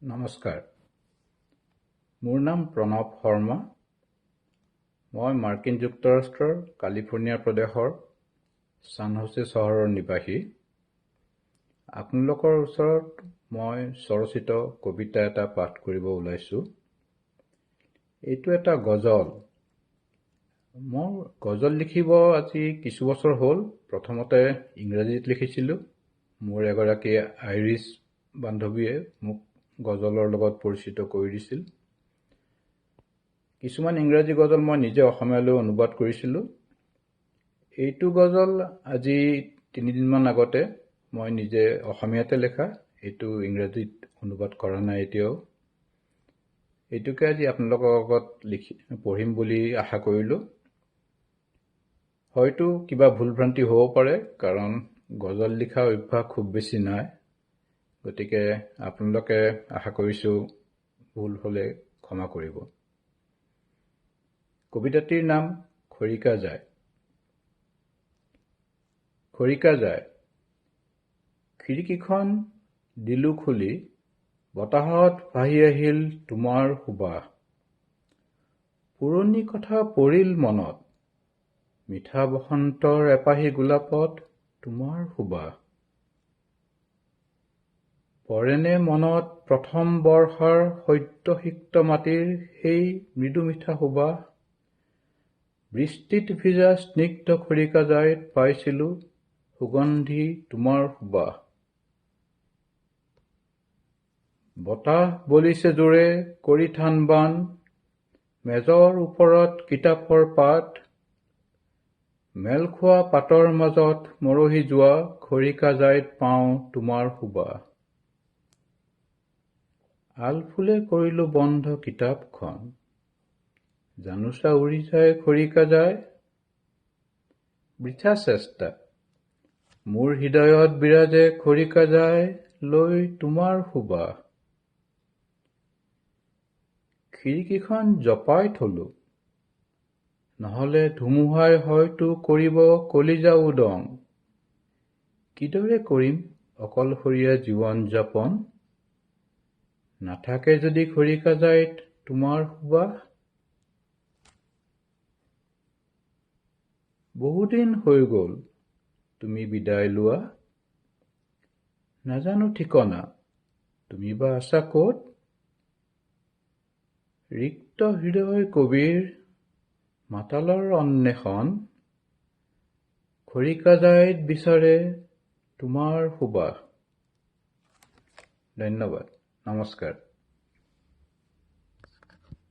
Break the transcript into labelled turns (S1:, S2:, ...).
S1: নমস্কাৰ, মোৰ নাম প্ৰণৱ শৰ্মা। মই মাৰ্কিন যুক্তৰাষ্ট্ৰৰ কালিফৰ্ণিয়া প্ৰদেশৰ ছান হোচে চহৰৰ নিবাসী। আপোনালোকৰ ওচৰত মই স্বৰচিত কবিতা এটা পাঠ কৰিব ওলাইছোঁ। এইটো এটা গজল। মই গজল লিখিব আজি কিছু বছৰ হ'ল। প্ৰথমতে ইংৰাজীত লিখিছিলোঁ। মোৰ এগৰাকী আইৰিছ বান্ধৱীয়ে মোক গজলৰ লগত পৰিচিত কৰি দিছিল। কিছুমান ইংৰাজী গজল মই নিজে অসমীয়ালৈ অনুবাদ কৰিছিলোঁ। এইটো গজল আজি 3 দিনমান আগতে মই নিজে অসমীয়াতে লেখা, এইটো ইংৰাজীত অনুবাদ কৰা নাই এতিয়াও। এইটোকে আজি আপোনালোকৰ আগত পঢ়িম বুলি আশা কৰিলোঁ। হয়তো কিবা ভুলভ্ৰান্তি হ'ব পাৰে, কাৰণ গজল লিখা অভ্যাস খুব বেছি নাই। গতিকে আপোনালোকে আশা কৰিছোঁ ভুল হ'লে ক্ষমা কৰিব। কবিতাটিৰ নাম খৰিকা যায়। খৰিকা যায়, খিৰিকীখন দিলোঁ খুলি, বতাহত ভাহি আহিল তোমাৰ সুবাস। পুৰণি কথা পৰিল মনত, মিঠা বসন্তৰ এপাহি গোলাপত তোমাৰ সুবাস। পৰেনে মনত প্ৰথম বৰ্ষাৰ সদ্যসিক্ত মাটিৰ সেই মৃদু মিঠা সুবাস। বৃষ্টিত ভিজা স্নিগ্ধ খৰিকাজাইত পাইছিলোঁ সুগন্ধি তোমাৰ সুবাস। বতাহ বলিছে জোৰে কৰি থান-বান, মেজৰ ওপৰত কিতাপৰ পাত, মেল খোৱা পাতৰ মাজত মৰহি যোৱা খৰিকাজাইত পাওঁ তোমাৰ সুবাস। আলফুলে কৰিলোঁ বন্ধ কিতাপখন, জানোচা উৰি যায় খৰিকাজাই। বৃথা চেষ্টা, মোৰ হৃদয়ত বিৰাজে খৰিকাজাই লৈ তোমাৰ সুবাস। খিৰিকীখন জপাই থলোঁ, নহ'লে ধুমুহাই হয়তো কৰিব কলিজা উদং। কিদৰে কৰিম অকলশৰীয়া জীৱন যাপন, নাথাকে যদি খৰিকাজাইত তোমাৰ সুবাস। বহুদিন হৈ গ'ল তুমি বিদায় লোৱা, নাজানো ঠিকনা তুমি বা আছা ক'ত। ৰিক্ত হৃদয় কবিৰ মাতালৰ অন্বেষণ, খৰিকাজাইত বিচাৰে তোমাৰ সুবাস। ধন্যবাদ। নমস্কাৰ।